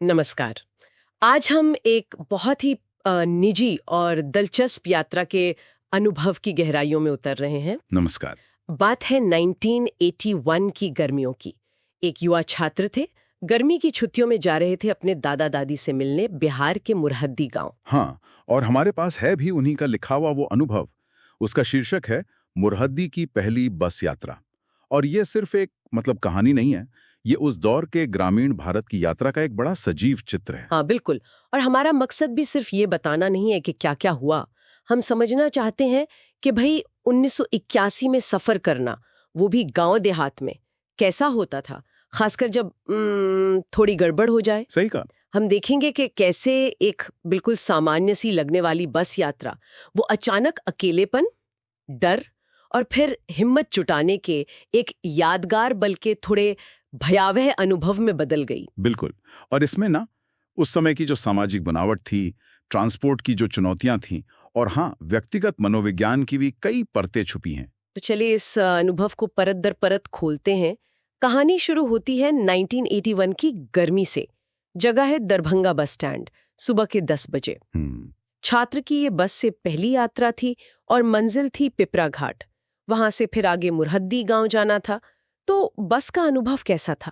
नमस्कार। आज हम एक बहुत ही निजी और दिलचस्प यात्रा के अनुभव की गहराइयों में उतर रहे हैं। नमस्कार। बात है 1981 की गर्मियों की। एक युवा छात्र थे, गर्मी की छुट्टियों में जा रहे थे अपने दादा दादी से मिलने बिहार के मुरहद्दी गांव। हाँ, और हमारे पास है भी उन्हीं का लिखा हुआ वो अनुभव। उसका शीर्षक है मुरहद्दी की पहली बस यात्रा। और ये सिर्फ एक कहानी नहीं है, ये उस दौर के ग्रामीण भारत की यात्रा का एक बड़ा सजीव चित्र है। हाँ बिल्कुल। और हमारा मकसद भी सिर्फ ये बताना नहीं है कि क्या क्या हुआ। हम समझना चाहते हैं कि भाई 1981 में सफर करना, वो भी गांव देहात में, कैसा होता था, खासकर जब थोड़ी गड़बड़ हो जाए। सही कहा। हम देखेंगे कि कैसे एक बिल्कुल सामान्य सी लगने वाली बस यात्रा वो अचानक अकेलेपन, डर और फिर हिम्मत जुटाने के एक यादगार बल्कि थोड़े भयावह अनुभव में बदल गई। बिल्कुल। और इसमें ना उस समय की जो सामाजिक बनावट थी, ट्रांसपोर्ट की जो चुनौतियां थीं, और हाँ, व्यक्तिगत मनोविज्ञान की भी कई परतें छुपी हैं। तो चलिए इस अनुभव को परत दर परत खोलते हैं। कहानी शुरू होती है 1981 की गर्मी से। जगह है दरभंगा बस स्टैंड। सुबह के 10 बजे छात्र की ये बस से पहली यात्रा थी और मंजिल थी पिपरा घाट। वहां से फिर आगे मुरहद्दी गांव जाना था। तो बस का अनुभव कैसा था,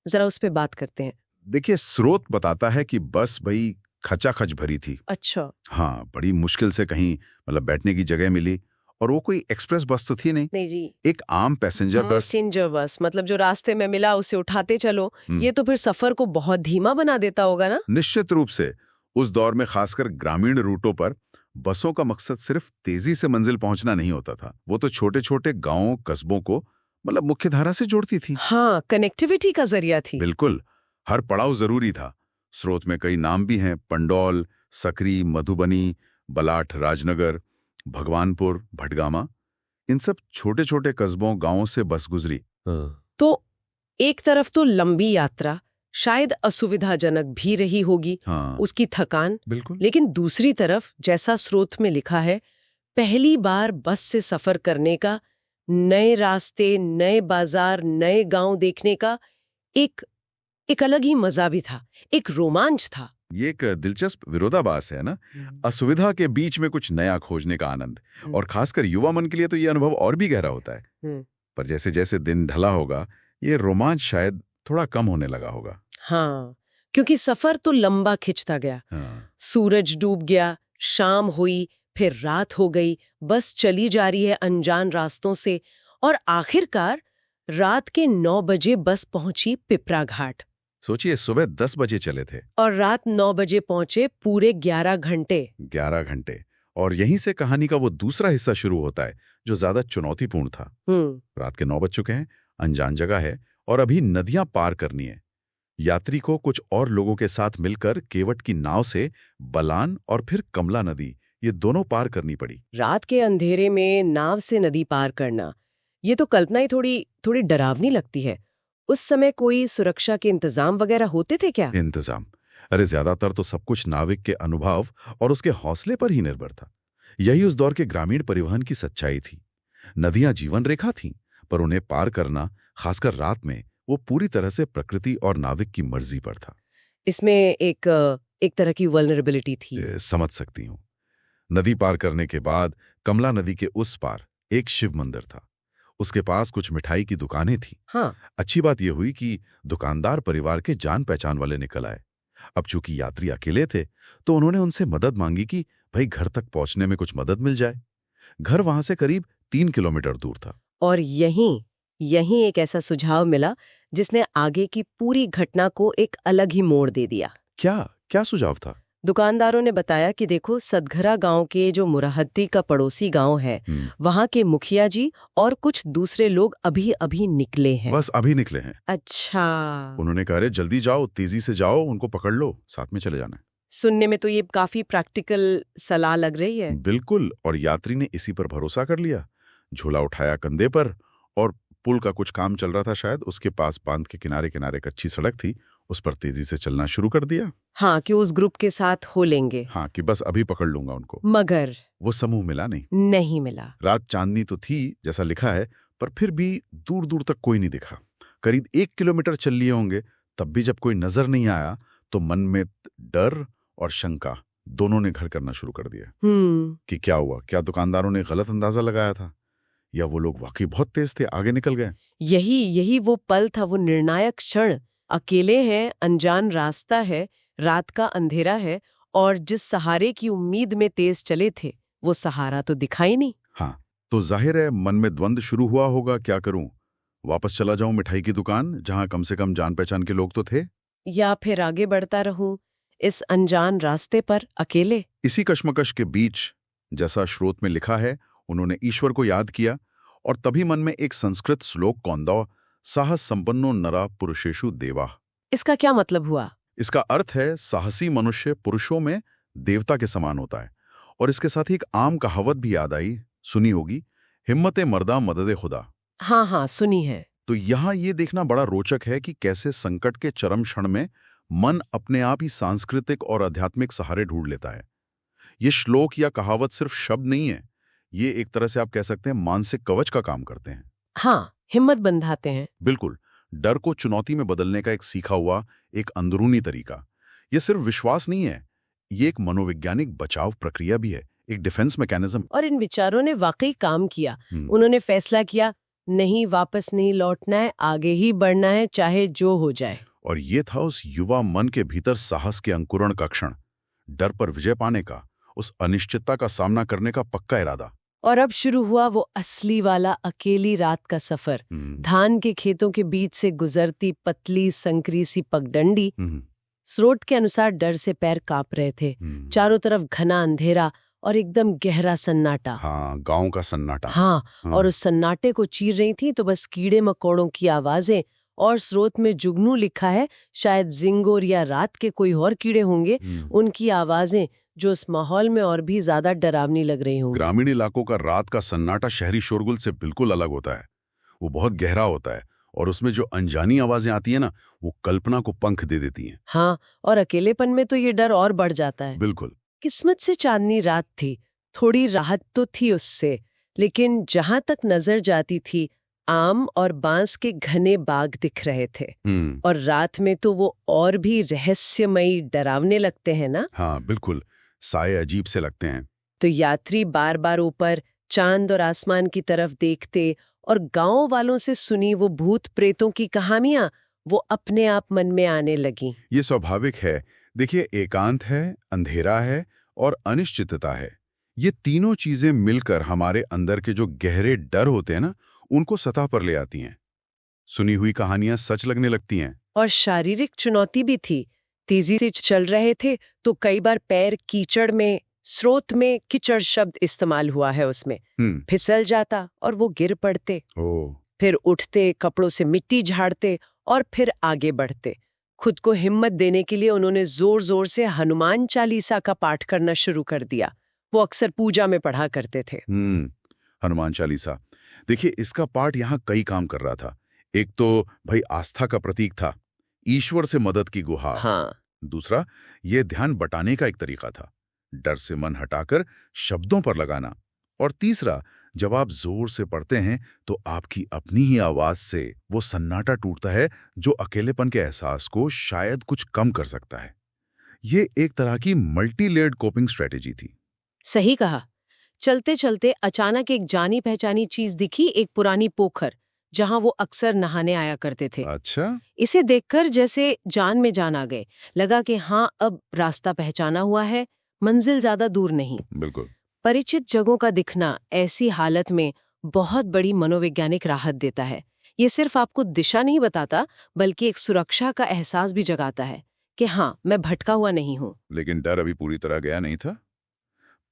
जरा उस पे बात करते हैं। देखिए, स्रोत बताता है कि बस भाई खचाखच भरी थी। अच्छा। हाँ, बड़ी मुश्किल से कहीं बैठने की जगह मिली। और वो कोई एक्सप्रेस बस तो थी नहीं, नहीं जी। एक आम पैसेंजर बस। पैसेंजर बस मतलब जो रास्ते में मिला उसे उठाते चलो। हम्म, ये तो फिर सफर को बहुत धीमा बना देता होगा ना। निश्चित रूप से। उस दौर में खासकर ग्रामीण रूटों पर बसों का मकसद सिर्फ तेजी से मंजिल पहुंचना नहीं होता था। वो तो छोटे छोटे गांवों कस्बों को मुख्य धारा से जोड़ती थी। हाँ, कनेक्टिविटी का जरिया थी। बिल्कुल। हर पड़ाव जरूरी था। स्रोत में कई नाम भी हैं: पंडौल, सकरी, मधुबनी, बलाठ, राजनगर, भगवानपुर, भटगामा। इन सब छोटे छोटे कस्बों गांवों से बस गुजरी। तो एक तरफ तो लंबी यात्रा शायद असुविधाजनक भी रही होगी, हाँ, उसकी थकान। बिल्कुल। लेकिन दूसरी तरफ जैसा स्रोत में लिखा है, पहली बार बस से सफर करने का, नए रास्ते, नए बाजार, नए गांव देखने का एक एक अलग ही मजा भी था, एक रोमांच था। ये एक दिलचस्प विरोधाभास है ना। असुविधा के बीच में कुछ नया खोजने का आनंद। हम्म, और खासकर युवा मन के लिए तो ये अनुभव और भी गहरा होता है। हम्म। पर जैसे जैसे दिन ढला होगा, ये रोमांच शायद थोड़ा कम होने लगा होगा। हाँ, क्योंकि सफर तो लंबा खिंचता गया। हाँ, सूरज डूब गया, शाम हुई, फिर रात हो गई, बस चली जा रही है अनजान रास्तों से, और आखिरकार रात के 9 बजे बस पहुंची पिपरा घाट। सोचिए, सुबह 10 बजे चले थे। और रात 9 बजे पहुंचे, पूरे 11 घंटे। 11 घंटे। और यहीं से कहानी का वो दूसरा हिस्सा शुरू होता है, जो ज्यादा चुनौतीपूर्ण था। रात के 9 बज चुके हैं, अनजान जगह है, और अभी नदियां पार करनी है। यात्री को कुछ और लोगों के साथ मिलकर केवट की नाव से बलान और फिर कमला नदी, ये दोनों पार करनी पड़ी। रात के अंधेरे में नाव से नदी पार करना, ये तो कल्पना ही थोड़ी थोड़ी डरावनी लगती है। उस समय कोई सुरक्षा के इंतजाम वगैरह होते थे क्या? इंतजाम? अरे, ज्यादातर तो सब कुछ नाविक के अनुभव और उसके हौसले पर ही निर्भर था। यही उस दौर के ग्रामीण परिवहन की सच्चाई थी। नदियां जीवन रेखा थीं, पर उन्हें पार करना, खासकर रात में, वो पूरी तरह से प्रकृति और नाविक की मर्जी पर था। इसमें एक तरह की वल्नरेबिलिटी थी। समझ सकती हूँ। नदी पार करने के बाद कमला नदी के उस पार एक शिव मंदिर था। उसके पास कुछ मिठाई की दुकानें थीं। हाँ। अच्छी बात यह हुई कि दुकानदार परिवार के जान पहचान वाले निकल आए। अब चूंकि यात्री अकेले थे, तो उन्होंने उनसे मदद मांगी कि भाई घर तक पहुंचने में कुछ मदद मिल जाए। घर वहां से करीब 3 किलोमीटर दूर था। और यहीं यहीं एक ऐसा सुझाव मिला जिसने आगे की पूरी घटना को एक अलग ही मोड़ दे दिया। क्या क्या सुझाव था? दुकानदारों ने बताया कि देखो, सदघरा गांव के जो मुरहद्दी का पड़ोसी गांव है, वहां के मुखिया जी और कुछ दूसरे लोग अभी अभी निकले हैं। बस अभी निकले हैं? अच्छा। उन्होंने कहा, अरे जल्दी जाओ, तेजी से जाओ, उनको पकड़ लो, साथ में चले जाना है। सुनने में तो ये काफी प्रैक्टिकल सलाह लग रही है। बिल्कुल। और यात्री ने इसी पर भरोसा कर लिया। झोला उठाया कंधे पर, और पुल का कुछ काम चल रहा था शायद, उसके पास बांध के किनारे किनारे कच्ची सड़क थी, उस पर तेजी से चलना शुरू कर दिया। हाँ, कि उस ग्रुप के साथ हो लेंगे। हाँ, कि बस अभी पकड़ लूंगा उनको। मगर वो समूह मिला नहीं। नहीं मिला। रात चांदनी तो थी जैसा लिखा है, पर फिर भी दूर दूर तक कोई नहीं दिखा। करीब 1 किलोमीटर चल लिए होंगे, तब भी जब कोई नजर नहीं आया, तो मन में डर और शंका दोनों ने घर करना शुरू कर दिया कि क्या हुआ, क्या दुकानदारों ने गलत अंदाजा लगाया था या वो लोग वाकई बहुत तेज थे, आगे निकल गए। यही वो पल था, वो निर्णायक क्षण। अकेले हैं, अनजान रास्ता है, रात का अंधेरा है, और जिस सहारे की उम्मीद में तेज चले थे वो सहारा तो दिखाई नहीं। हाँ, तो जाहिर है मन में द्वंद्व शुरू हुआ होगा, क्या करूं, वापस चला जाऊं मिठाई की दुकान जहां कम से कम जान पहचान के लोग तो थे, या फिर आगे बढ़ता रहूं इस अनजान रास्ते पर अकेले। इसी कश्मकश के बीच, जैसा श्रोत में लिखा है, उन्होंने ईश्वर को याद किया और तभी मन में एक संस्कृत श्लोक कौंदा, साहस संपन्नो नरा पुरुषेषु देवा। इसका क्या मतलब हुआ? इसका अर्थ है साहसी मनुष्य पुरुषों में देवता के समान होता है। और इसके साथ ही एक आम कहावत भी याद आई, सुनी होगी, हिम्मते मर्दा मददे खुदा। हाँ, सुनी है। तो यहाँ ये देखना बड़ा रोचक है कि कैसे संकट के चरम क्षण में मन अपने आप ही सांस्कृतिक और आध्यात्मिक सहारे ढूंढ लेता है। ये श्लोक या कहावत सिर्फ शब्द नहीं है, ये एक तरह से आप कह सकते हैं मानसिक कवच का काम करते हैं। हाँ, हिम्मत बंधाते हैं। बिल्कुल, डर को चुनौती में बदलने का एक सीखा हुआ, एक अंदरूनी तरीका। ये सिर्फ विश्वास नहीं है, ये एक मनोवैज्ञानिक बचाव प्रक्रिया भी है, एक डिफेंस मैकेनिज्म। और इन विचारों ने वाकई काम किया। उन्होंने फैसला किया, नहीं, वापस नहीं लौटना है, आगे ही बढ़ना है, चाहे जो हो जाए। और ये था उस युवा मन के भीतर साहस के अंकुरण का क्षण, डर पर विजय पाने का, उस अनिश्चितता का सामना करने का पक्का इरादा। और अब शुरू हुआ वो असली वाला अकेली रात का सफर। धान के खेतों के बीच से गुजरती पतली संकरी सी पगडंडी। स्रोत के अनुसार डर से पैर कांप रहे थे। चारों तरफ घना अंधेरा और एकदम गहरा सन्नाटा। हाँ, गांव का सन्नाटा। हाँ, और उस सन्नाटे को चीर रही थी तो बस कीड़े मकोड़ों की आवाजें। और स्रोत में जुगनू लिखा है, शायद जिंगोर या रात के कोई और कीड़े होंगे, उनकी आवाजें जो इस माहौल में और भी ज्यादा डरावनी लग रही होंगी। ग्रामीण इलाकों का रात का सन्नाटा शहरी शोरगुल से बिल्कुल अलग होता है। वो बहुत गहरा होता है और उसमें जो अनजानी आवाजें आती है ना, वो कल्पना को पंख दे देती हैं। हाँ, और अकेलेपन में तो ये डर और बढ़ जाता है। बिल्कुल। किस्मत से चांदनी रात थी, थोड़ी राहत तो थी उससे, लेकिन जहां तक नजर जाती थी आम और बांस के घने बाग दिख रहे थे। और रात में तो वो और भी रहस्यमयी डरावने लगते हैं ना। हाँ बिल्कुल, साए अजीब से लगते हैं। तो यात्री बार बार ऊपर चांद और आसमान की तरफ देखते और गांव वालों से सुनी वो भूत प्रेतों की कहानियां वो अपने आप मन में आने लगी। ये स्वाभाविक है। देखिए, एकांत है, अंधेरा है और अनिश्चितता है। ये तीनों चीजें मिलकर हमारे अंदर के जो गहरे डर होते हैं ना, उनको सतह पर ले आती हैं। सुनी हुई कहानियां सच लगने लगती हैं। और शारीरिक चुनौती भी थी। तेजी से चल रहे थे तो कई बार पैर कीचड़ में, स्रोत में कीचड़ शब्द इस्तेमाल हुआ है उसमें, फिसल जाता और वो गिर पड़ते। फिर उठते, कपड़ों से मिट्टी झाड़ते और फिर आगे बढ़ते। खुद को हिम्मत देने के लिए उन्होंने जोर जोर से हनुमान चालीसा का पाठ करना शुरू कर दिया। वो अक्सर पूजा में पढ़ा करते थे। हनुमान चालीसा, देखिए इसका पाठ यहाँ कई काम कर रहा था। एक तो भाई आस्था का प्रतीक था, ईश्वर से मदद की गुहार। हाँ। दूसरा, ये ध्यान बटाने का एक तरीका था, डर से मन हटाकर शब्दों पर लगाना। और तीसरा, जब आप जोर से पढ़ते हैं तो आपकी अपनी ही आवाज से वो सन्नाटा टूटता है जो अकेलेपन के एहसास को शायद कुछ कम कर सकता है। ये एक तरह की मल्टी लेयर्ड कोपिंग स्ट्रेटेजी थी। सही कहा। चलते चलते अचानक एक जानी पहचानी चीज दिखी, एक पुरानी पोखर जहां वो अक्सर नहाने आया करते थे। अच्छा। इसे देखकर जैसे जान में जान आ गए। लगा कि हाँ, अब रास्ता पहचाना हुआ है, मंजिल ज्यादा दूर नहीं। बिल्कुल। परिचित जगहों का दिखना ऐसी हालत में बहुत बड़ी मनोवैज्ञानिक राहत देता है। ये सिर्फ आपको दिशा नहीं बताता, बल्कि एक सुरक्षा का एहसास भी जगाता है कि हाँ, मैं भटका हुआ नहीं हूँ। लेकिन डर अभी पूरी तरह गया नहीं था।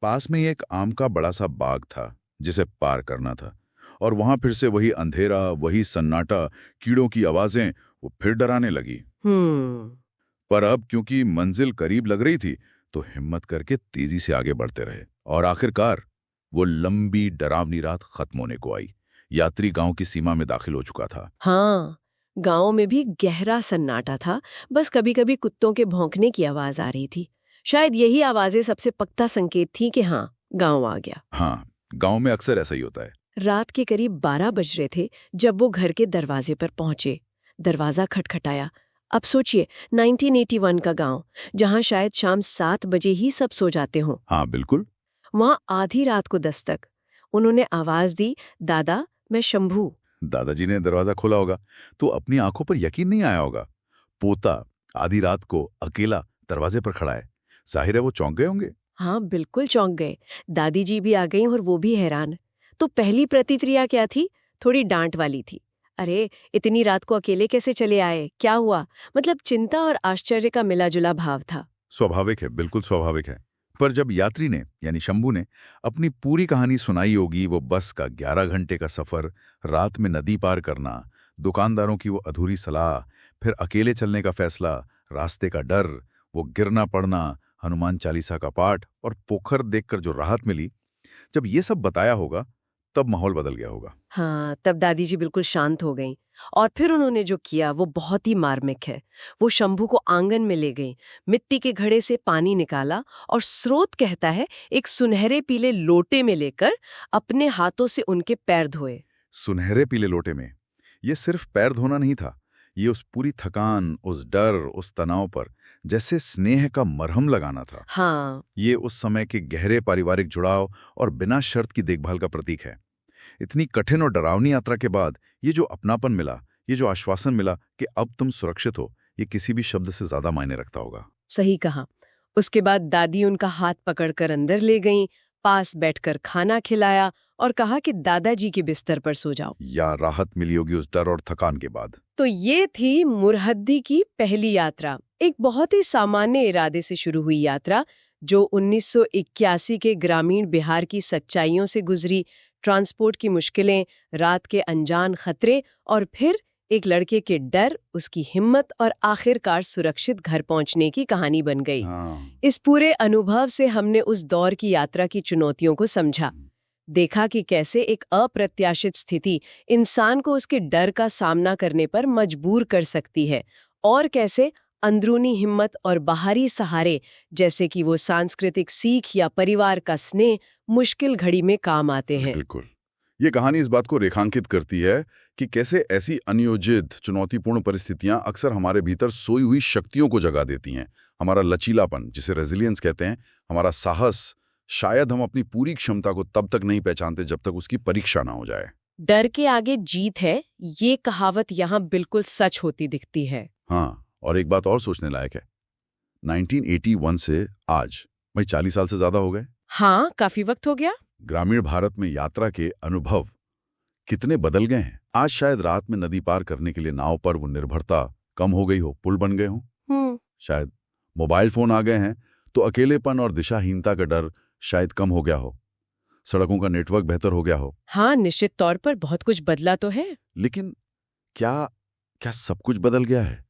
पास में ही एक आम का बड़ा सा बाग था जिसे पार करना था, और वहां फिर से वही अंधेरा, वही सन्नाटा, कीड़ों की आवाजें वो फिर डराने लगी। पर अब क्योंकि मंजिल करीब लग रही थी तो हिम्मत करके तेजी से आगे बढ़ते रहे। और आखिरकार वो लंबी डरावनी रात खत्म होने को आई। यात्री गांव की सीमा में दाखिल हो चुका था। हाँ, गांव में भी गहरा सन्नाटा था, बस कभी कभी कुत्तों के भौंकने की आवाज आ रही थी। शायद यही आवाजें सबसे पक्का संकेत थी कि हाँ, गांव आ गया। हाँ, गांव में अक्सर ऐसा ही होता है। रात के करीब 12 बज रहे थे जब वो घर के दरवाजे पर पहुंचे। दरवाजा खटखटाया। अब सोचिए 1981 का गांव, जहां शायद शाम 7 बजे ही सब सो जाते हों। हाँ बिल्कुल। वहां आधी रात को दस्तक। उन्होंने आवाज दी, दादा मैं शंभू। दादाजी ने दरवाजा खोला होगा तो अपनी आंखों पर यकीन नहीं आया होगा। पोता आधी रात को अकेला दरवाजे पर खड़ा है। जाहिर है वो चौंक गए होंगे। हाँ बिल्कुल चौंक गए। दादी जी भी आ गईं और वो भी हैरान। तो पहली प्रतिक्रिया क्या थी? थोड़ी डांट वाली थी। अरे इतनी रात को अकेले कैसे चले आए, क्या हुआ? मतलब चिंता और आश्चर्य का मिला-जुला भाव था। स्वाभाविक है, बिल्कुल स्वाभाविक है। पर जब यात्री ने यानी शंभू ने अपनी पूरी कहानी सुनाई होगी, वो बस का 11 घंटे का सफर, रात में नदी पार करना, दुकानदारों की वो अधूरी सलाह, फिर अकेले चलने का फैसला, रास्ते का डर, वो गिरना पड़ना, हनुमान चालीसा का पाठ और पोखर देखकर जो राहत मिली, जब ये सब बताया होगा तब माहौल बदल गया होगा। हाँ, तब दादी जी बिल्कुल शांत हो गईं। और फिर उन्होंने जो किया वो बहुत ही मार्मिक है। वो शंभू को आंगन में ले गईं, मिट्टी के घड़े से पानी निकाला और स्रोत कहता है एक सुनहरे पीले लोटे में लेकर अपने हाथों से उनके पैर धोए। सुनहरे पीले लोटे में ये सिर्फ पैर धोना नहीं था, ये उस पूरी थकान, उस डर, उस तनाव पर जैसे स्नेह का मरहम लगाना था। हाँ, ये उस समय के गहरे पारिवारिक जुड़ाव और बिना शर्त की देखभाल का प्रतीक है। इतनी कठिन और डरावनी यात्रा के बाद ये जो अपनापन मिला, ये जो आश्वासन मिला कि अब तुम सुरक्षित हो, ये किसी भी शब्द से ज्यादा मायने रखता होगा। सही कहा। उसके बाद दादी उनका हाथ पकड़कर अंदर ले गईं, पास बैठकर खाना खिलाया और कहा कि दादाजी के बिस्तर पर सो जाओ। या राहत मिली होगी उस डर और थकान के बाद। तो ये थी मुरहद्दी की पहली यात्रा, एक बहुत ही सामान्य इरादे से शुरू हुई यात्रा जो 1981 के ग्रामीण बिहार की सच्चाइयों से गुजरी, ट्रांसपोर्ट की मुश्किलें, रात के अनजान खतरे और फिर एक लड़के के डर, उसकी हिम्मत और आखिरकार सुरक्षित घर पहुंचने की कहानी बन गई। हाँ। इस पूरे अनुभव से हमने उस दौर की यात्रा की चुनौतियों को समझा, देखा कि कैसे एक अप्रत्याशित स्थिति इंसान को उसके डर का सामना करने पर मजबूर कर सकती है और कैसे अंदरूनी हिम्मत और बाहरी सहारे जैसे कि वो सांस्कृतिक सीख या परिवार का स्नेह मुश्किल घड़ी में काम आते हैं। बिल्कुल। ये कहानी इस बात को रेखांकित करती है कि कैसे ऐसी अनियोजित चुनौतीपूर्ण परिस्थितियां अक्सर हमारे भीतर सोई हुई शक्तियों को जगा देती हैं। हमारा लचीलापन, जिसे रेजिलियंस कहते हैं, हमारा साहस, शायद हम अपनी पूरी क्षमता को तब तक नहीं पहचानते जब तक उसकी परीक्षा ना हो जाए। डर के आगे जीत है, ये कहावत यहाँ बिल्कुल सच होती दिखती है। हाँ, और एक बात और सोचने लायक है, 1981 से आज भाई 40 साल से ज्यादा हो गए। हाँ, काफी वक्त हो गया। ग्रामीण भारत में यात्रा के अनुभव कितने बदल गए हैं। आज शायद रात में नदी पार करने के लिए नाव पर वो निर्भरता कम हो गई हो, पुल बन गए हों। शायद मोबाइल फोन आ गए हैं तो अकेलेपन और दिशाहीनता का डर शायद कम हो गया हो। सड़कों का नेटवर्क बेहतर हो गया हो। हाँ, निश्चित तौर पर बहुत कुछ बदला तो है। लेकिन क्या क्या सब कुछ बदल गया है?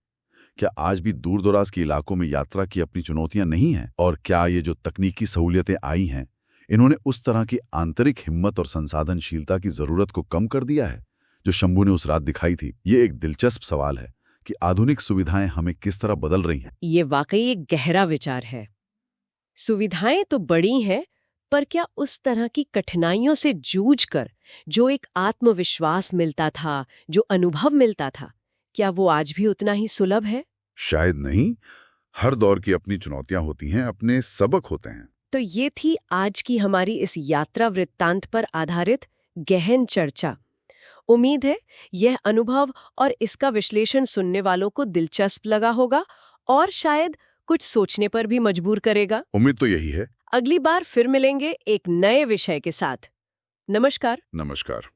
क्या आज भी दूर दराज के इलाकों में यात्रा की अपनी चुनौतियां नहीं हैं? और क्या ये जो तकनीकी सहूलियतें आई हैं, इन्होंने उस तरह की आंतरिक हिम्मत और संसाधनशीलता की जरूरत को कम कर दिया है जो शंभू ने उस रात दिखाई थी? ये एक दिलचस्प सवाल है कि आधुनिक सुविधाएं हमें किस तरह बदल रही हैं। ये वाकई एक गहरा विचार है। सुविधाएं तो बड़ी हैं, पर क्या उस तरह की कठिनाइयों से जूझकर जो एक आत्मविश्वास मिलता था, जो अनुभव मिलता था, क्या वो आज भी उतना ही सुलभ है? शायद नहीं। हर दौर की अपनी चुनौतियां होती हैं, अपने सबक होते हैं। तो ये थी आज की हमारी इस यात्रा वृत्तांत पर आधारित गहन चर्चा। उम्मीद है यह अनुभव और इसका विश्लेषण सुनने वालों को दिलचस्प लगा होगा और शायद कुछ सोचने पर भी मजबूर करेगा। उम्मीद तो यही है। अगली बार फिर मिलेंगे एक नए विषय के साथ। नमस्कार। नमस्कार।